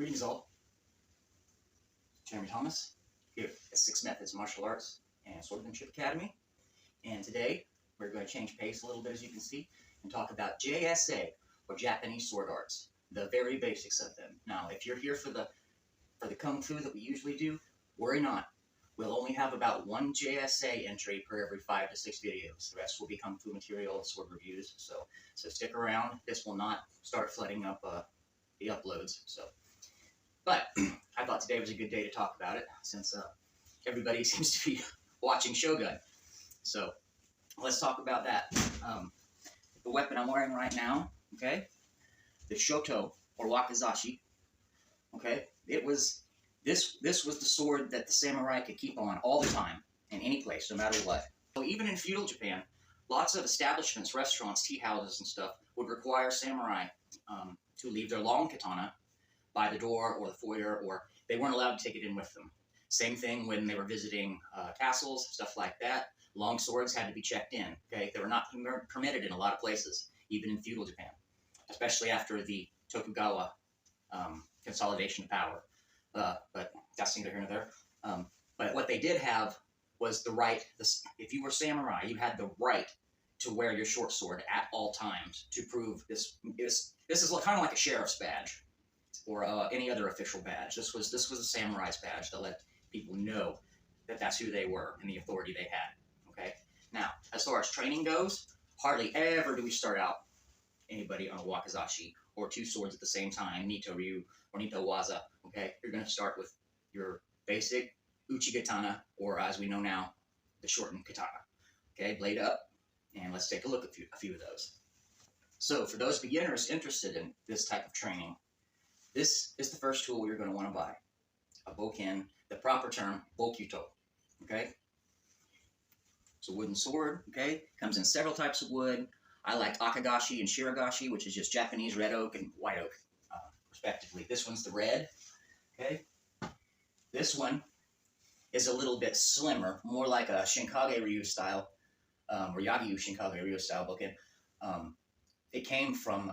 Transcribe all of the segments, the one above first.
Greetings all. Jeremy Thomas here at Six Methods Martial Arts and Swordsmanship Academy. And today we're going to change pace a little bit, as you can see, and talk about JSA, or Japanese sword arts, the very basics of them. Now, if you're here for the Kung Fu that we usually do, worry not. We'll only have about one JSA entry per every 5 to 6 videos. The rest will be Kung Fu material and sword reviews, so stick around. This will not start flooding up the uploads. But I thought today was a good day to talk about it, since everybody seems to be watching Shogun. So let's talk about that. The weapon I'm wearing right now, okay, the Shoto, or Wakizashi, okay, this was the sword that the samurai could keep on all the time, in any place, no matter what. So even in feudal Japan, lots of establishments, restaurants, tea houses and stuff would require samurai to leave their long katana by the door or the foyer, or they weren't allowed to take it in with them. Same thing when they were visiting castles, stuff like that. Long swords had to be checked in, okay? They were not permitted in a lot of places, even in feudal Japan, especially after the Tokugawa consolidation of power. But that's neither here nor there. But what they did have was the right, if you were samurai, you had the right to wear your short sword at all times to prove this. This is kind of like a sheriff's badge or any other official badge. This was a samurai's badge to let people know that that's who they were and the authority they had. Okay. Now, as far as training goes, hardly ever do we start out anybody on a wakizashi or two swords at the same time, Nito-ryu or Nito-waza. Okay, you're going to start with your basic uchi-katana, or as we know now, the shortened katana. Okay, blade up, and let's take a look at a few of those. So for those beginners interested in this type of training, this is the first tool you're going to want to buy. A bokken, the proper term, bokyuto. Okay, it's a wooden sword. Okay, comes in several types of wood. I like akagashi and shiragashi, which is just Japanese red oak and white oak, respectively. This one's the red. Okay, this one is a little bit slimmer, more like a Shinkage-ryu style, or Yagyu Shinkage-ryu style bokken. It came from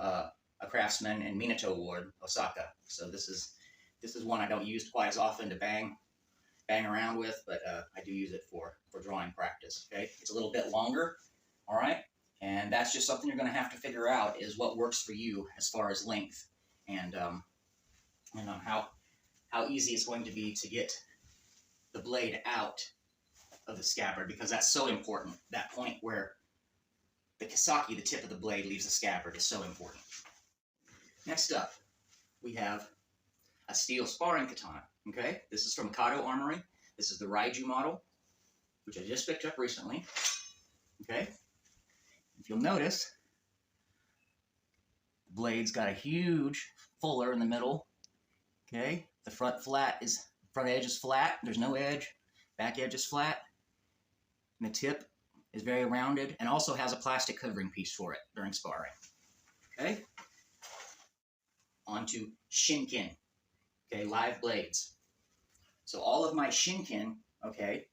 a craftsman in Minato Ward, Osaka. So this is one I don't use quite as often to bang around with, but I do use it for drawing practice. Okay, it's a little bit longer. All right, and that's just something you're going to have to figure out, is what works for you as far as length and how easy it's going to be to get the blade out of the scabbard, because that's so important. That point where the kisaki, the tip of the blade, leaves the scabbard, is so important. Next up, we have a steel sparring katana. Okay, this is from Kata Armory. This is the Iaijutsu model, which I just picked up recently. Okay, if you'll notice, the blade's got a huge fuller in the middle. Okay, the front edge is flat. There's no edge. Back edge is flat. And the tip is very rounded, and also has a plastic covering piece for it during sparring. Okay, on to shinken. Okay, live blades. So all of my shinken, okay,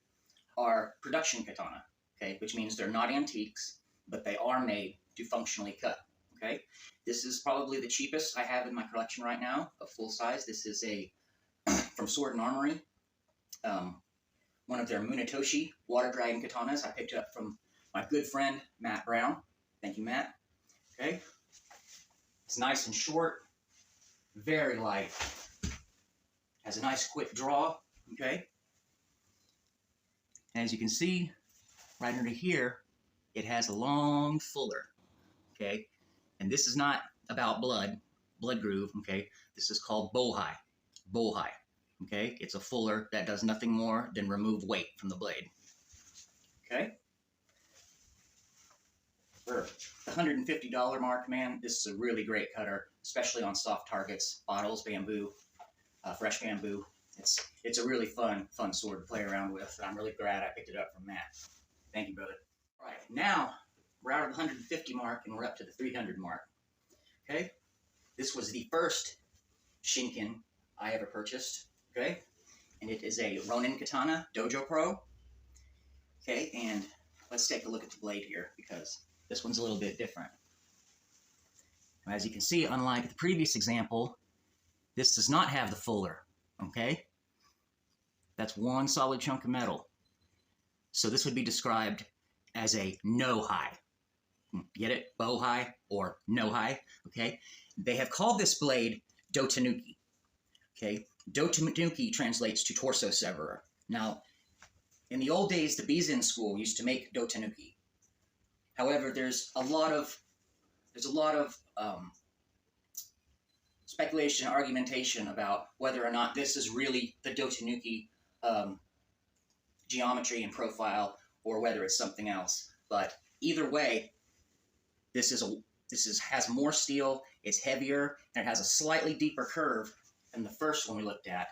are production katana, okay, which means they're not antiques, but they are made to functionally cut, okay? This is probably the cheapest I have in my collection right now, of full size. This is from Sword and Armory, one of their Munetoshi water dragon katanas. I picked it up from my good friend, Matt Brown. Thank you, Matt. Okay, it's nice and short, very light, has a nice quick draw, okay? And as you can see, right under here, it has a long fuller, okay? And this is not about blood groove, okay? This is called bohai, okay? It's a fuller that does nothing more than remove weight from the blade, okay? For the $150 mark, man, this is a really great cutter, especially on soft targets, bottles, bamboo, fresh bamboo. It's a really fun sword to play around with, and I'm really glad I picked it up from Matt. Thank you, brother. All right, now we're out of the 150 mark and we're up to the 300 mark. Okay, this was the first shinken I ever purchased. Okay, and it is a Ronin katana, Dojo Pro. Okay, and let's take a look at the blade here, because this one's a little bit different. As you can see, unlike the previous example, This does not have the fuller, okay? That's one solid chunk of metal. So this would be described as a no-hai. Get it? Bow-hai or no-hai, okay? They have called this blade dotanuki, okay? Dotanuki translates to torso severer. Now, in the old days, the Bizen school used to make dotanuki. However, there's a lot of speculation, argumentation about whether or not this is really the dotanuki geometry and profile, or whether it's something else. But either way, this has more steel, it's heavier, and it has a slightly deeper curve than the first one we looked at,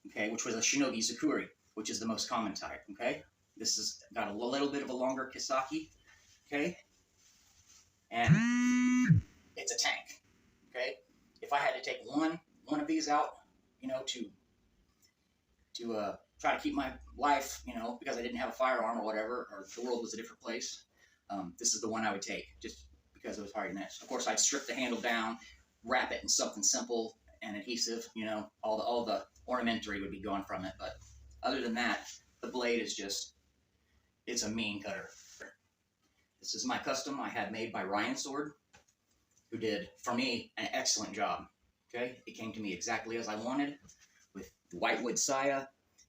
okay, which was a shinogi zukuri, which is the most common type, okay? This has got a little bit of a longer kisaki, okay? And it's a tank, okay? If I had to take one of these out, you know, to try to keep my life, you know, because I didn't have a firearm or whatever, or the world was a different place, this is the one I would take, just because it was hard to match. Of course, I'd strip the handle down, wrap it in something simple and adhesive, you know, all the ornamentary would be gone from it. But other than that, the blade is just, it's a mean cutter. This is my custom I had made by Ryan Sword, who did, for me, an excellent job. Okay, it came to me exactly as I wanted, with the whitewood saya,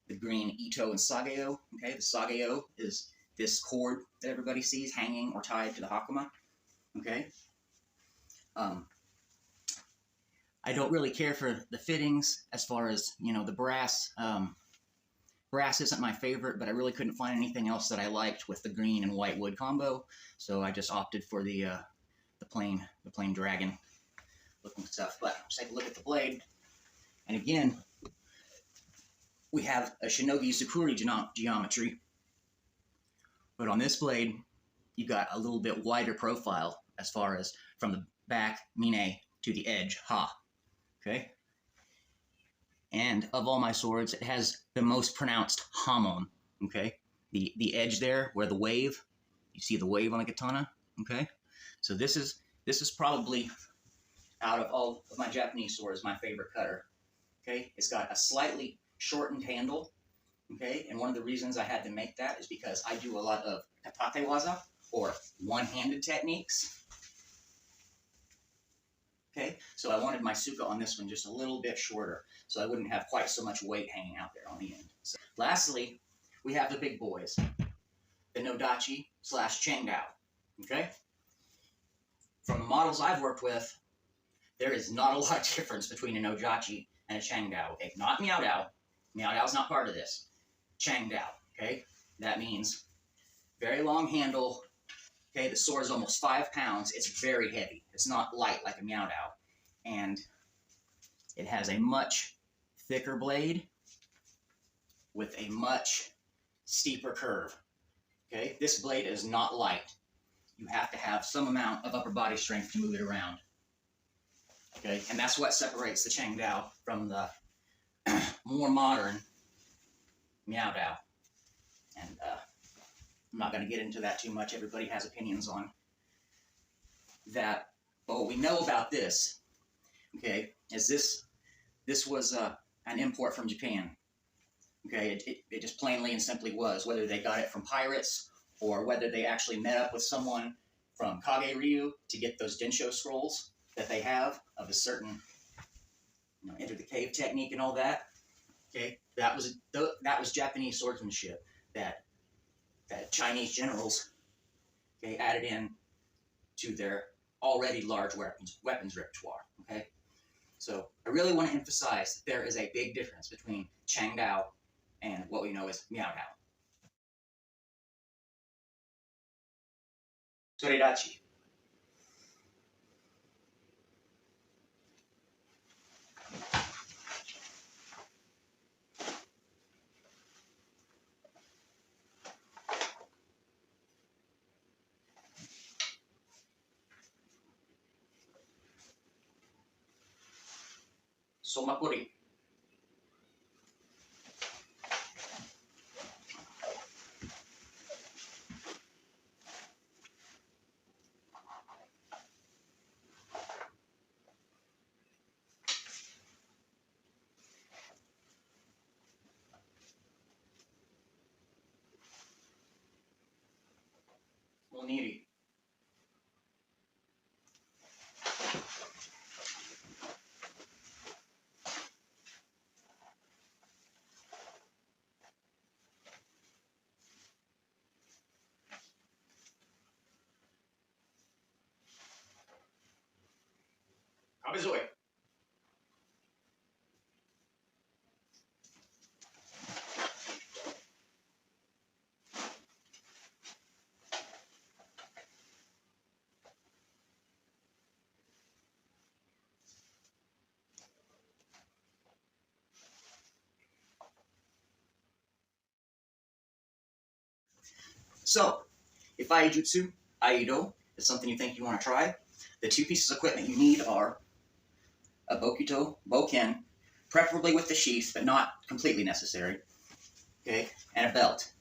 the green ito and sageo. Okay, the sageo is this cord that everybody sees hanging or tied to the hakama. Okay. I don't really care for the fittings as far as, you know, the brass. Brass isn't my favorite, but I really couldn't find anything else that I liked with the green and white wood combo, so I just opted for the plain dragon looking stuff. But let's take a look at the blade, and again, we have a shinogi zukuri geometry, but on this blade, you got a little bit wider profile as far as from the back mine to the edge ha. Okay. And of all my swords, it has the most pronounced hamon, okay? The edge there, where the wave, you see the wave on the katana, okay? So this is probably, out of all of my Japanese swords, my favorite cutter, okay? It's got a slightly shortened handle, okay? And one of the reasons I had to make that is because I do a lot of Tachiwaza, or one-handed techniques. Okay, so I wanted my suka on this one just a little bit shorter, so I wouldn't have quite so much weight hanging out there on the end. So, lastly, we have the big boys, the Nodachi / Changdao. Okay, from the models I've worked with, there is not a lot of difference between a Nodachi and a Changdao. Okay, not Miaodao. Miaodao's not part of this. Changdao. Okay, that means very long handle. Okay, the sword is almost 5 pounds. It's very heavy. It's not light like a Miaodao. And it has a much thicker blade with a much steeper curve. Okay, this blade is not light. You have to have some amount of upper body strength to move it around. Okay, and that's what separates the Changdao from the more modern Miaodao. And I'm not going to get into that too much. Everybody has opinions on that. But what we know about this, okay, is this was an import from Japan. Okay, it just plainly and simply was, whether they got it from pirates or whether they actually met up with someone from Kage-ryu to get those Densho scrolls that they have of a certain, you know, enter the cave technique and all that. Okay, that was Japanese swordsmanship that Chinese generals, okay, added in to their already large weapons repertoire. Okay, so I really want to emphasize that there is a big difference between Changdao and what we know as Miaodao. Soredachi. Somapuri. Abizoi. So, if Iaijutsu, Iaido, is something you think you want to try, the two pieces of equipment you need are a Bokito, Boken, preferably with the sheath, but not completely necessary, okay, and a belt.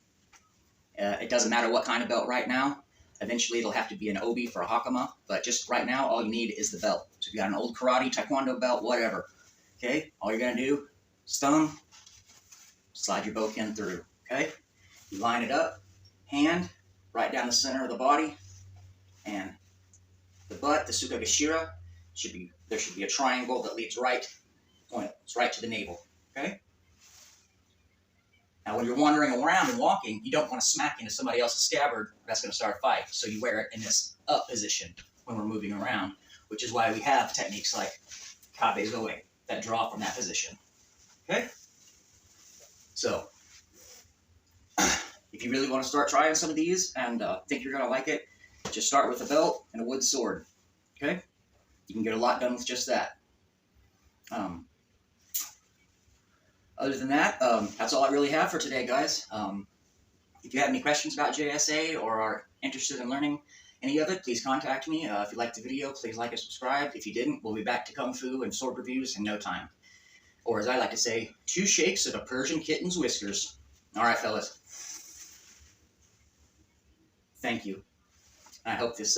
It doesn't matter what kind of belt right now. Eventually it'll have to be an obi for a hakama, but just right now all you need is the belt. So if you got an old karate, taekwondo belt, whatever, okay, all you're going to do, thumb, slide your boken through, okay? You line it up, hand, right down the center of the body, and the butt, the sukagashira, there should be a triangle that leads right to the navel, okay? Now, when you're wandering around and walking, you don't want to smack into somebody else's scabbard. That's going to start a fight. So you wear it in this up position when we're moving around, which is why we have techniques like kabe-zoe that draw from that position. Okay? So, if you really want to start trying some of these and think you're going to like it, just start with a belt and a wood sword. Okay? You can get a lot done with just that. Other than that, that's all I really have for today, guys. If you have any questions about JSA or are interested in learning any of it, please contact me. If you liked the video, please like and subscribe. If you didn't, we'll be back to Kung Fu and sword reviews in no time. Or as I like to say, 2 shakes of a Persian kitten's whiskers. All right, fellas. Thank you. I hope this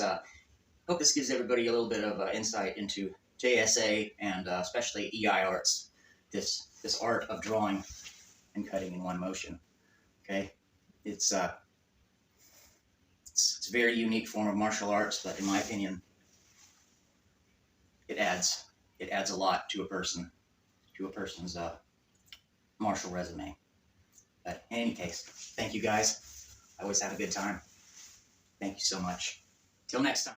gives everybody a little bit of insight into JSA and especially EI arts. This art of drawing and cutting in one motion. Okay, it's a very unique form of martial arts, but in my opinion, it adds a lot to a person's martial resume. But in any case, thank you guys. I always have a good time. Thank you so much. Till next time.